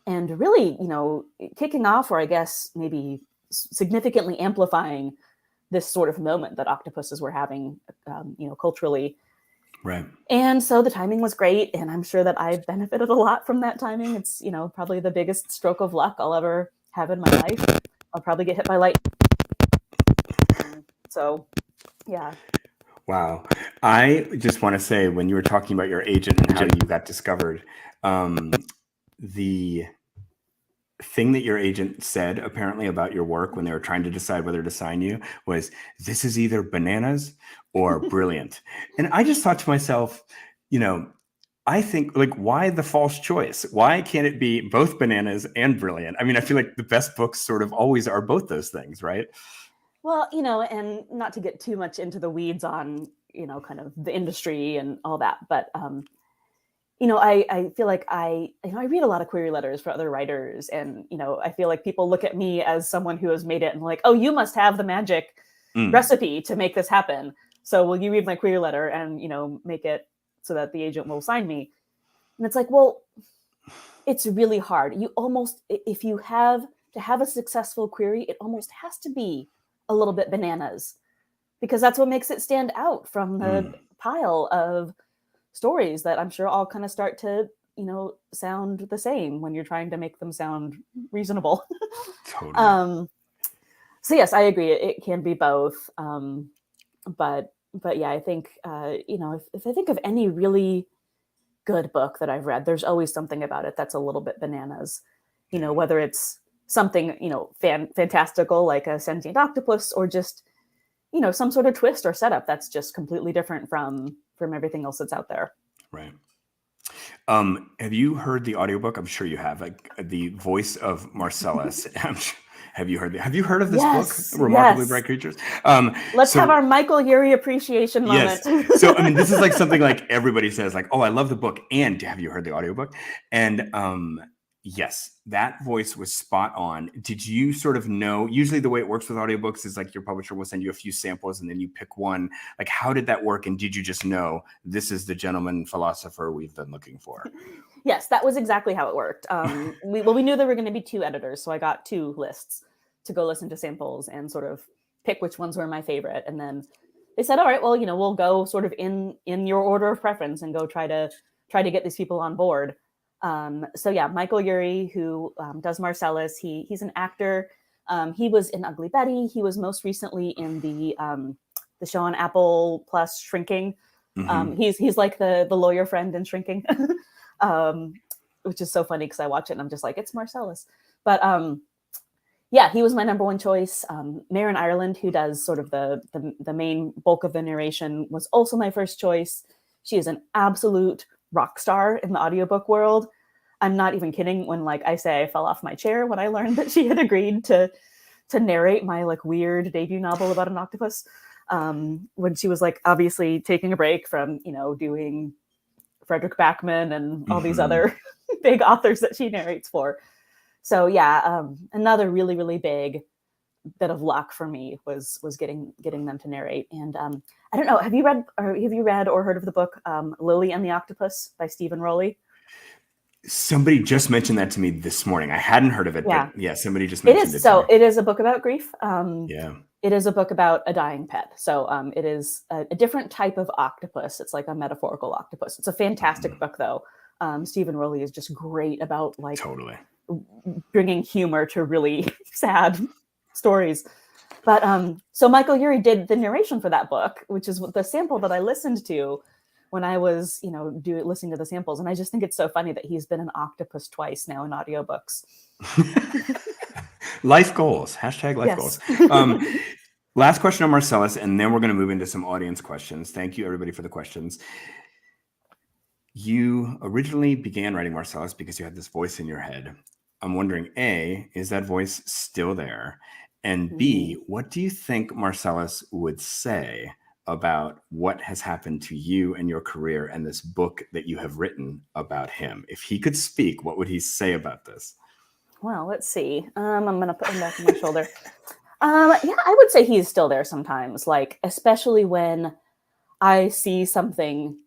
And really, kicking off, or I guess maybe significantly amplifying this sort of moment that octopuses were having, culturally. Right. And so the timing was great. And I'm sure that I benefited a lot from that timing. It's, probably the biggest stroke of luck I'll ever have in my life. I'll probably get hit by lightning. So, yeah. Wow. I just want to say, when you were talking about your agent and how you got discovered, the thing that your agent said apparently about your work when they were trying to decide whether to sign you was, this is either bananas or brilliant. And I just thought to myself, I think, like, why the false choice? Why can't it be both bananas and brilliant? I mean, I feel like the best books sort of always are both those things, right? Well, and not to get too much into the weeds on, kind of the industry and all that, but, I feel like I read a lot of query letters for other writers, and, I feel like people look at me as someone who has made it and like, oh, you must have the magic recipe to make this happen. So will you read my query letter and, make it so that the agent will sign me? And it's like, well, it's really hard. If you have to have a successful query, it almost has to be a little bit bananas, because that's what makes it stand out from the pile of stories that I'm sure all kind of start to, sound the same when you're trying to make them sound reasonable. Totally. So yes, I agree. It can be both. But yeah, I think, if I think of any really good book that I've read, there's always something about it that's a little bit bananas, whether it's something, fantastical like a sentient octopus, or just, some sort of twist or setup that's just completely different from everything else that's out there. Right. Have you heard the audiobook? I'm sure you have. Like the voice of Marcellus. Have you heard of this book, Remarkably Bright Creatures? Let's have our Michael Urie appreciation moment. Yes. So, I mean, this is like something like everybody says, like, oh, I love the book. And have you heard the audiobook? And yes, that voice was spot on. Did you sort of know, usually the way it works with audiobooks is like your publisher will send you a few samples and then you pick one. Like, how did that work? And did you just know this is the gentleman philosopher we've been looking for? Yes, that was exactly how it worked. We knew there were going to be 2 editors, so I got 2 lists to go listen to samples and sort of pick which ones were my favorite. And then they said, all right, well, we'll go sort of in your order of preference and go try to get these people on board. So yeah, Michael Urie, who does Marcellus, he's an actor. He was in Ugly Betty. He was most recently in the show on Apple Plus, Shrinking. He's like the lawyer friend in Shrinking. Which is so funny because I watch it and I'm just like, it's Marcellus. But yeah, he was my number 1 choice. Maren Ireland, who does sort of the main bulk of the narration, was also my first choice. She is an absolute rock star in the audiobook world. I'm not even kidding when I say I fell off my chair when I learned that she had agreed to narrate my weird debut novel about an octopus. When she was obviously taking a break from, doing Frederick Backman and all these other big authors that she narrates for. So yeah, another really, really big bit of luck for me was getting them to narrate. And I don't know, have you read or heard of the book Lily and the Octopus by Stephen Rowley? Somebody just mentioned that to me this morning. I hadn't heard of it, but yeah, somebody just mentioned it. So it is a book about grief. Yeah. It is a book about a dying pet. So it is a different type of octopus. It's like a metaphorical octopus. It's a fantastic book, though. Stephen Rowley is just great about totally bringing humor to really sad stories. But so Michael Urie did the narration for that book, which is the sample that I listened to when I was, listening to the samples. And I just think it's so funny that he's been an octopus twice now in audiobooks. Life goals. # life goals. Last question on Marcellus, and then we're going to move into some audience questions. Thank you, everybody, for the questions. You originally began writing Marcellus because you had this voice in your head. I'm wondering, A, is that voice still there? And B, what do you think Marcellus would say about what has happened to you and your career and this book that you have written about him? If he could speak, what would he say about this? Well, let's see. I'm going to put him back on my shoulder. Yeah, I would say he's still there sometimes, especially when I see something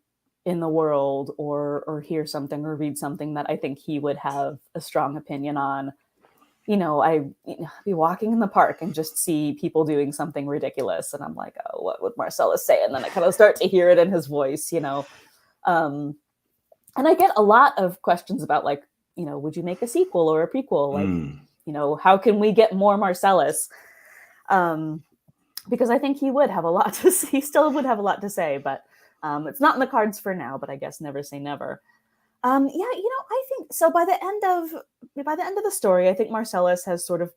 in the world or hear something or read something that I think he would have a strong opinion on. I be walking in the park and just see people doing something ridiculous. And I'm like, oh, what would Marcellus say? And then I kind of start to hear it in his voice, And I get a lot of questions about would you make a sequel or a prequel? How can we get more Marcellus? Because I think he would have a lot to say. He still would have a lot to say, but it's not in the cards for now, but I guess never say never. I think so. By the end of the story, I think Marcellus has sort of,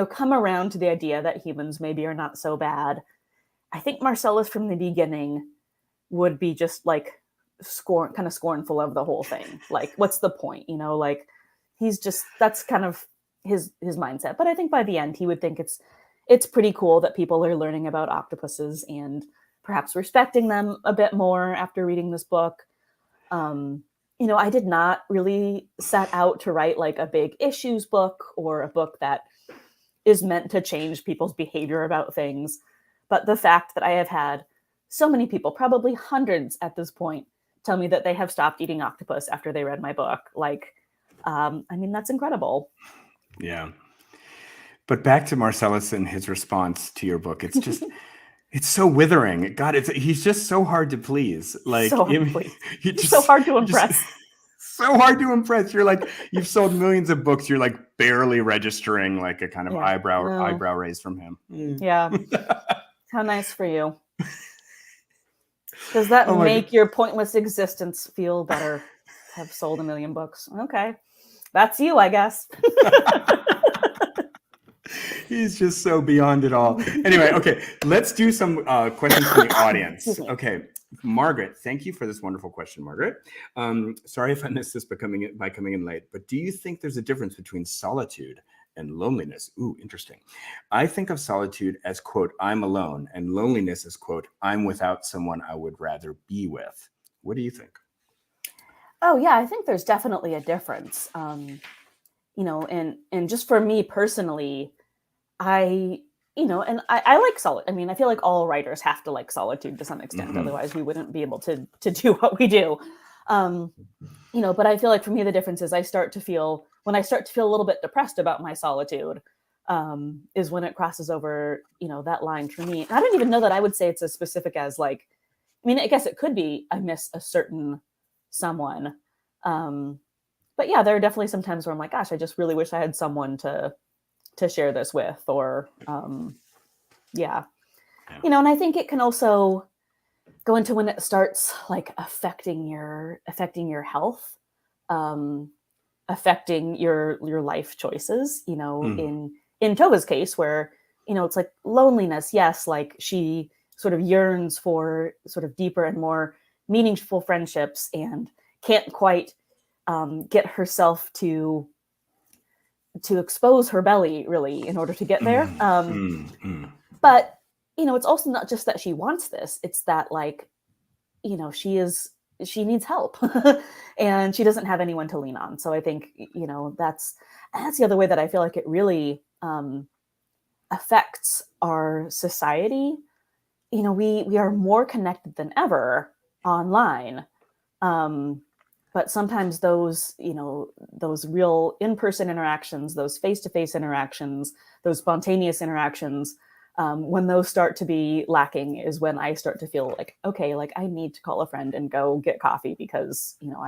come around to the idea that humans maybe are not so bad. I think Marcellus from the beginning would be just scornful of the whole thing. What's the point? He's just, that's kind of his mindset. But I think by the end, he would think it's pretty cool that people are learning about octopuses and perhaps respecting them a bit more after reading this book. I did not really set out to write a big issues book or a book that is meant to change people's behavior about things. But the fact that I have had so many people, probably hundreds at this point, tell me that they have stopped eating octopus after they read my book. That's incredible. Yeah. But back to Marcellus and his response to your book. It's just, it's so withering. God, he's just so hard to please. Like, So hard to please. He's so hard to impress. So hard to impress. You're like, you've sold millions of books. You're like barely registering like a kind of eyebrow raise from him. Yeah. How nice for you. Does that make your pointless existence feel better? Have sold 1 million books. Okay. That's you, I guess. He's just so beyond it all. Anyway, okay, let's do some questions from the audience. Okay, Margaret, thank you for this wonderful question, Margaret. Sorry if I missed this by coming in late, but do you think there's a difference between solitude and loneliness? Ooh, interesting. I think of solitude as, quote, I'm alone, and loneliness as, quote, I'm without someone I would rather be with. What do you think? Oh, yeah, I think there's definitely a difference. You know, and just for me personally, I like solitude. I mean, I feel like all writers have to like solitude to some extent. Otherwise we wouldn't be able to do what we do. You know, but I feel like for me, the difference is when I start to feel a little bit depressed about my solitude, is when it crosses over, you know, that line for me. I don't even know that I would say it's as specific as like, I mean, I guess it could be, I miss a certain someone. But yeah, there are definitely some times where I'm like, gosh, I just really wish I had someone to share this with, or yeah. You know, and I think it can also go into when it starts like affecting your health, affecting your life choices, you know, in Tova's case where, you know, it's like loneliness. Yes. Like she sort of yearns for sort of deeper and more meaningful friendships and can't quite get herself to expose her belly really in order to get there. But, you know, it's also not just that she wants this, it's that like, you know, she needs help and she doesn't have anyone to lean on. So I think, you know, that's the other way that I feel like it really affects our society. You know, we are more connected than ever online. But sometimes those, you know, those real in-person interactions, those face-to-face interactions, those spontaneous interactions, when those start to be lacking is when I start to feel like, okay, like I need to call a friend and go get coffee because, you know,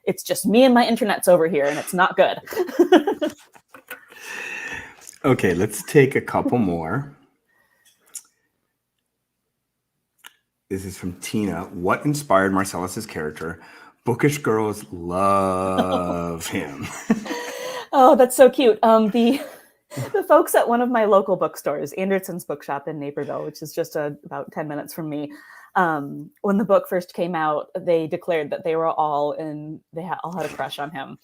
it's just me and my internet's over here and it's not good. Okay, let's take a couple more. This is from Tina. What inspired Marcellus's character? Bookish girls love him. Oh, that's so cute. The folks at one of my local bookstores, Anderson's Bookshop in Naperville, which is just about 10 minutes from me, when the book first came out, they declared that they all had a crush on him,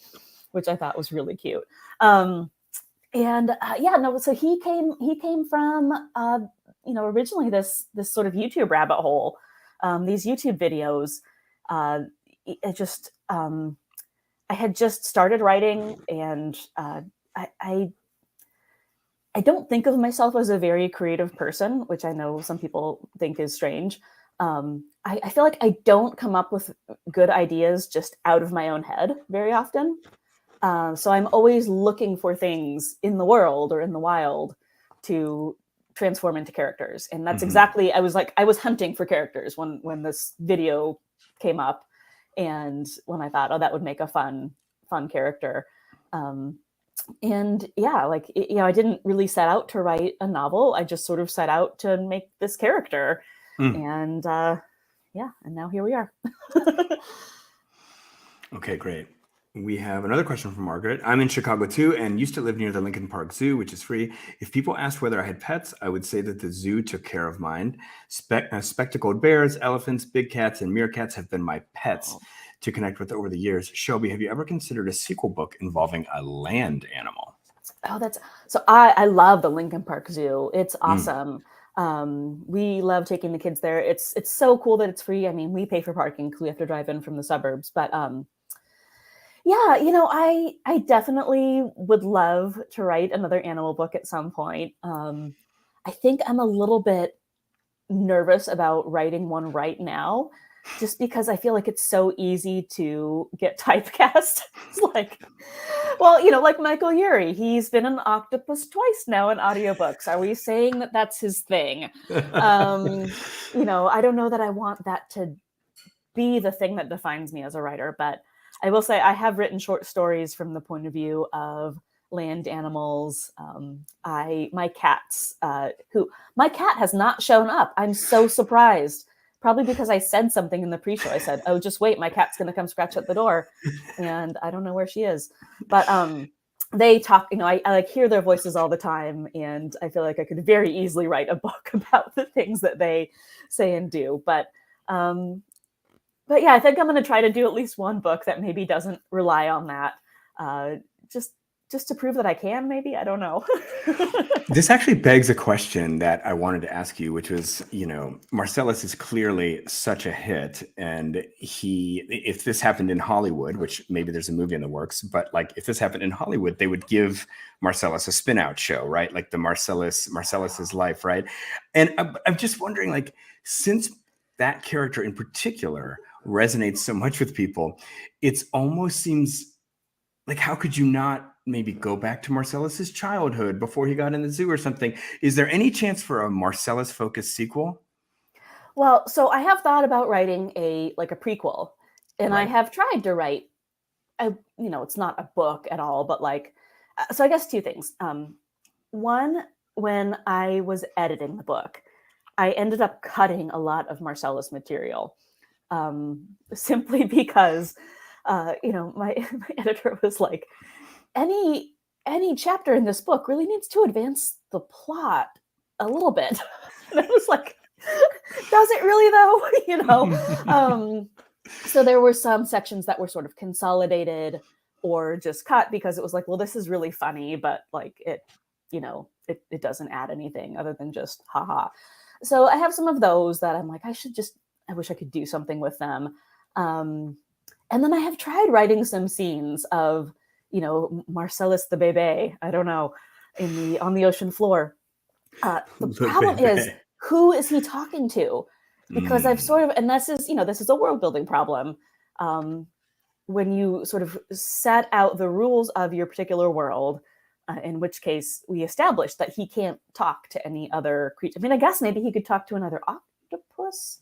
which I thought was really cute. So he came from you know, originally this sort of YouTube rabbit hole, these YouTube videos. I had just started writing, and I don't think of myself as a very creative person, which I know some people think is strange. I feel like I don't come up with good ideas just out of my own head very often. So I'm always looking for things in the world or in the wild to transform into characters. And that's exactly, I was hunting for characters when this video came up. And when I thought, oh, that would make a fun character. And yeah, like, you know, I didn't really set out to write a novel. I just sort of set out to make this character. And and now here we are. Okay, great. We have another question from Margaret. I'm in Chicago too and used to live near the Lincoln Park Zoo, which is free. If people asked whether I had pets, I would say that the zoo took care of mine. Spectacled bears, elephants, big cats, and meerkats have been my pets to connect with over the years. Shelby, have you ever considered a sequel book involving a land animal? Oh, I love the Lincoln Park Zoo. It's awesome. We love taking the kids there. It's so cool that it's free. I mean, we pay for parking because we have to drive in from the suburbs, but yeah, you know, I definitely would love to write another animal book at some point. I think I'm a little bit nervous about writing one right now. just because I feel like it's so easy to get typecast. It's like, well, like Michael Urie, he's been an octopus twice now in audiobooks. Are we saying that that's his thing? I don't know that I want that to be the thing that defines me as a writer, but I will say I have written short stories from the point of view of land animals. My cats, my cat has not shown up. I'm so surprised. Probably because I said something in the pre-show. I said, "Oh, just wait, my cat's gonna come scratch at the door," and I don't know where she is. But they talk. I like hear their voices all the time, and I feel like I could very easily write a book about the things that they say and do. But yeah, I think I'm going to try to do at least one book that maybe doesn't rely on that. Just to prove that I can, maybe. I don't know. This actually begs a question that I wanted to ask you, which was, Marcellus is clearly such a hit. And if this happened in Hollywood, which maybe there's a movie in the works, but like if this happened in Hollywood, they would give Marcellus a spin-out show, right? Like the Marcellus's life, right? And I'm just wondering, like, since that character in particular resonates so much with people, it almost seems like, how could you not maybe go back to Marcellus's childhood before he got in the zoo or something? Is there any chance for a Marcellus focused sequel? Well, so I have thought about writing a prequel, and Right. I have tried to write it's not a book at all, but so I guess two things. One, when I was editing the book, I ended up cutting a lot of Marcellus material, simply because my editor was like, any chapter in this book really needs to advance the plot a little bit. And I was like, does it really though? So there were some sections that were sort of consolidated or just cut because it was like, well, this is really funny, but like it doesn't add anything other than just haha. So I have some of those that I'm like, I wish I could do something with them. And then I have tried writing some scenes of, Marcellus the bebe, I don't know, on the ocean floor. The problem is, who is he talking to? Because I've sort of, and this is a world building problem. When you sort of set out the rules of your particular world, in which case we established that he can't talk to any other creature. I mean, I guess maybe he could talk to another octopus.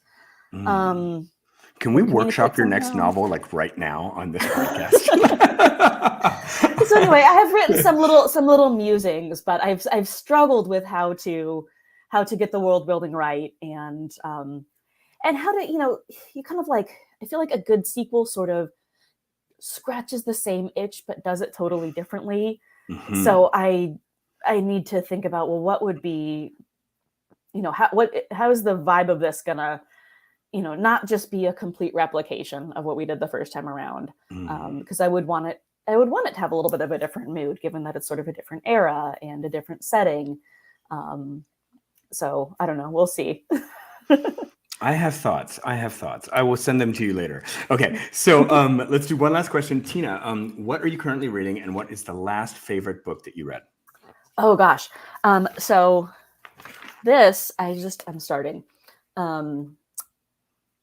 Can we workshop your next novel like right now on this podcast? So anyway, I have written some little musings, but I've struggled with how to get the world building right, and how to you kind of like, I feel like a good sequel sort of scratches the same itch but does it totally differently. Mm-hmm. So I need to think about, well, what would be, how is the vibe of this gonna not just be a complete replication of what we did the first time around, because I would want it to have a little bit of a different mood, given that it's sort of a different era and a different setting. So I don't know. We'll see. I have thoughts. I will send them to you later. Okay, so let's do one last question. Tina, what are you currently reading, and what is the last favorite book that you read? Oh gosh. So this, I'm starting.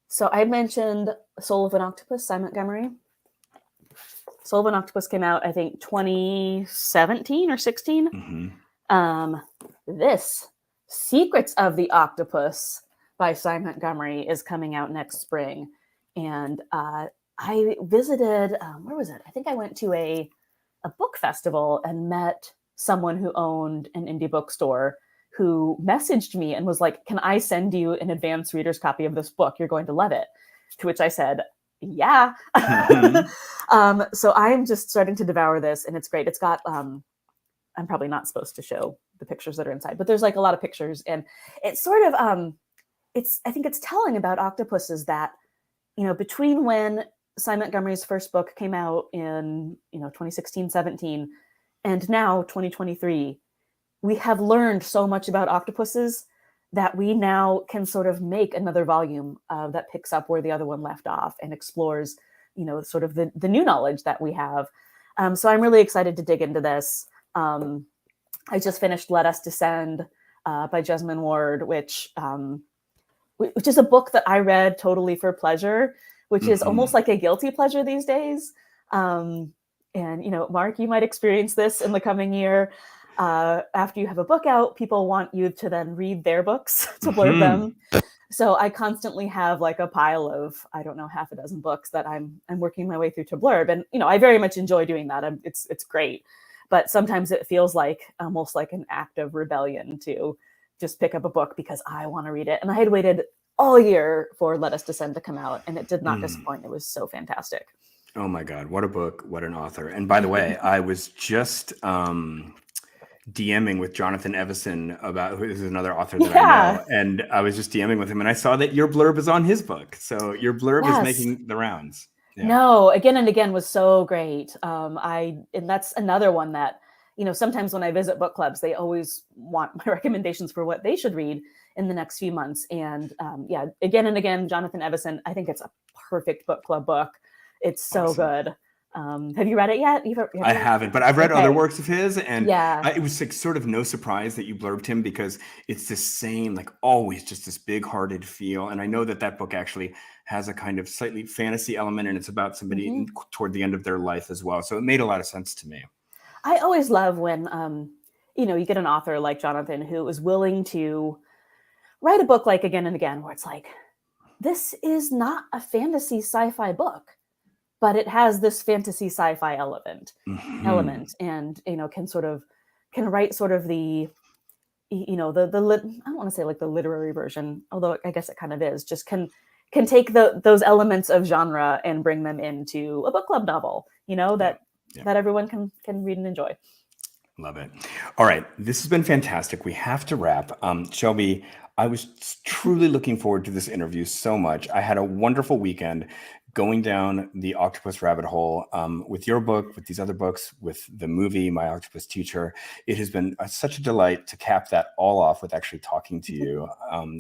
So I mentioned Soul of an Octopus, Simon Montgomery. Soul of an Octopus came out, I think, 2017 or 16. Mm-hmm. This, Secrets of the Octopus by Simon Montgomery, is coming out next spring. And I visited, where was it? I think I went to a book festival and met someone who owned an indie bookstore, who messaged me and was like, can I send you an advanced reader's copy of this book? You're going to love it. To which I said, yeah. Mm-hmm. So I'm just starting to devour this, and it's great. It's got, I'm probably not supposed to show the pictures that are inside, but there's like a lot of pictures, and it's sort of, I think it's telling about octopuses that, between when Simon Montgomery's first book came out in, 2016, 17, and now 2023, we have learned so much about octopuses that we now can sort of make another volume that picks up where the other one left off and explores, sort of the new knowledge that we have. So I'm really excited to dig into this. I just finished Let Us Descend by Jesmyn Ward, which which is a book that I read totally for pleasure, which is Mhm. almost like a guilty pleasure these days. And, Mark, you might experience this in the coming year. After you have a book out, people want you to then read their books to blurb Mhm. them. So I constantly have like a pile of, I don't know, half a dozen books that I'm working my way through to blurb. And, I very much enjoy doing that. It's great. But sometimes it feels like almost like an act of rebellion to just pick up a book because I want to read it. And I had waited all year for Let Us Descend to come out, and it did not Mm. disappoint. It was so fantastic. Oh my God, what a book, what an author. And by the way, I was just DMing with Jonathan Evison about who is another author that I Yeah. know. And I was just DMing with him and I saw that your blurb is on his book. So your blurb is Yes. making the rounds. Yeah. No, Again and Again was so great. And that's another one that, sometimes when I visit book clubs, they always want my recommendations for what they should read in the next few months. And yeah, Again and Again, Jonathan Evison, I think it's a perfect book club book. It's so Awesome. good. Have you read it yet? I haven't, but I've read other Okay. works of his, and Yeah. it was like sort of no surprise that you blurbed him because it's the same, like always, just this big-hearted feel. And I know that that book actually has a kind of slightly fantasy element, and it's about somebody toward the end of their life as well. So it made a lot of sense to me. I always love when, you get an author like Jonathan who is willing to write a book like Again and Again, where it's like, this is not a fantasy sci-fi book, but it has this fantasy sci-fi Mhm. and can write sort of the I don't want to say like the literary version, although I guess it kind of is, just can take those elements of genre and bring them into a book club novel, Yeah. Yeah. that everyone can read and enjoy. Love it. All right. This has been fantastic. We have to wrap. Shelby, I was truly looking forward to this interview so much. I had a wonderful weekend going down the octopus rabbit hole with your book, with these other books, with the movie, My Octopus Teacher. It has been such a delight to cap that all off with actually talking to you.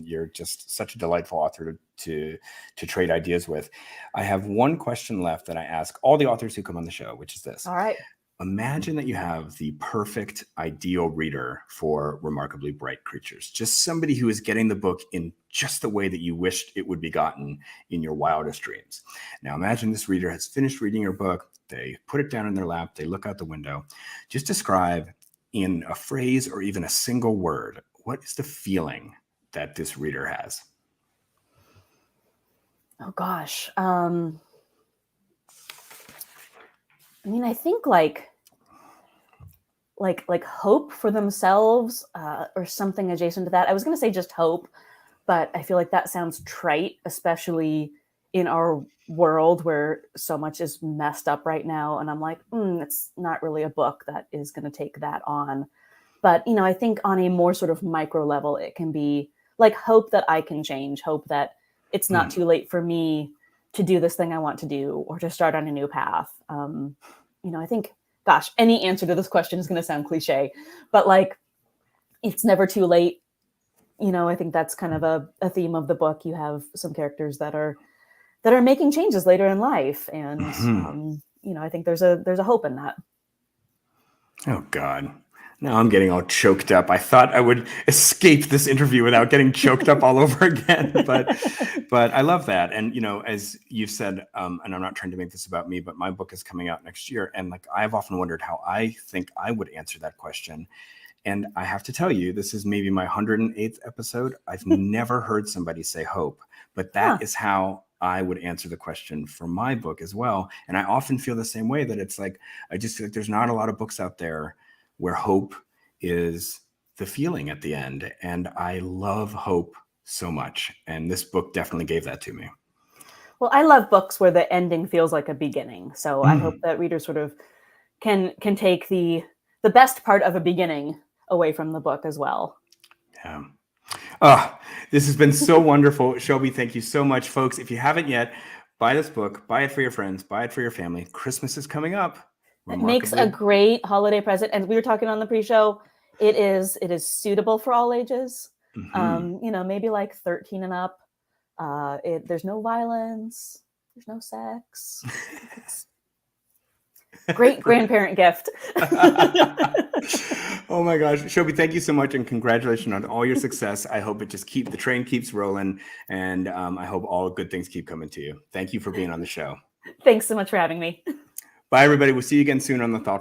You're just such a delightful author to trade ideas with. I have one question left that I ask all the authors who come on the show, which is this. All right. Imagine that you have the perfect ideal reader for Remarkably Bright Creatures, just somebody who is getting the book in just the way that you wished it would be gotten in your wildest dreams. Now imagine this reader has finished reading your book, they put it down in their lap, they look out the window. Just describe in a phrase or even a single word, what is the feeling that this reader has? Oh gosh. I think like hope for themselves, or something adjacent to that. I was going to say just hope, but I feel like that sounds trite, especially in our world where so much is messed up right now. And I'm like, it's not really a book that is going to take that on. But, I think on a more sort of micro level, it can be like hope that I can change, hope that it's not too late for me to do this thing I want to do or to start on a new path. I think, gosh, any answer to this question is going to sound cliche, but like, it's never too late. I think that's kind of a theme of the book. You have some characters that are making changes later in life, and I think there's a hope in that. Oh God. Now I'm getting all choked up. I thought I would escape this interview without getting choked up all over again, but I love that. And as you've said, and I'm not trying to make this about me, but my book is coming out next year, and like I've often wondered how I think I would answer that question. And I have to tell you, this is maybe my 108th episode. I've never heard somebody say hope, but that is how I would answer the question for my book as well. And I often feel the same way, that it's like, I just feel like there's not a lot of books out there where hope is the feeling at the end. And I love hope so much. And this book definitely gave that to me. Well, I love books where the ending feels like a beginning. So I hope that readers sort of can take the best part of a beginning away from the book as well. Yeah. Oh, this has been so wonderful. Shelby, thank you so much. Folks, if you haven't yet, buy this book, buy it for your friends, buy it for your family. Christmas is coming up. It makes a great holiday present. And we were talking on the pre-show, it is suitable for all ages. Maybe like 13 and up. There's no violence, there's no sex. Great grandparent gift. Oh my gosh, Shelby, thank you so much, and congratulations on all your success. I hope the train keeps rolling, and I hope all good things keep coming to you. Thank you for being on the show. Thanks so much for having me. Bye, everybody. We'll see you again soon on the Thoughtful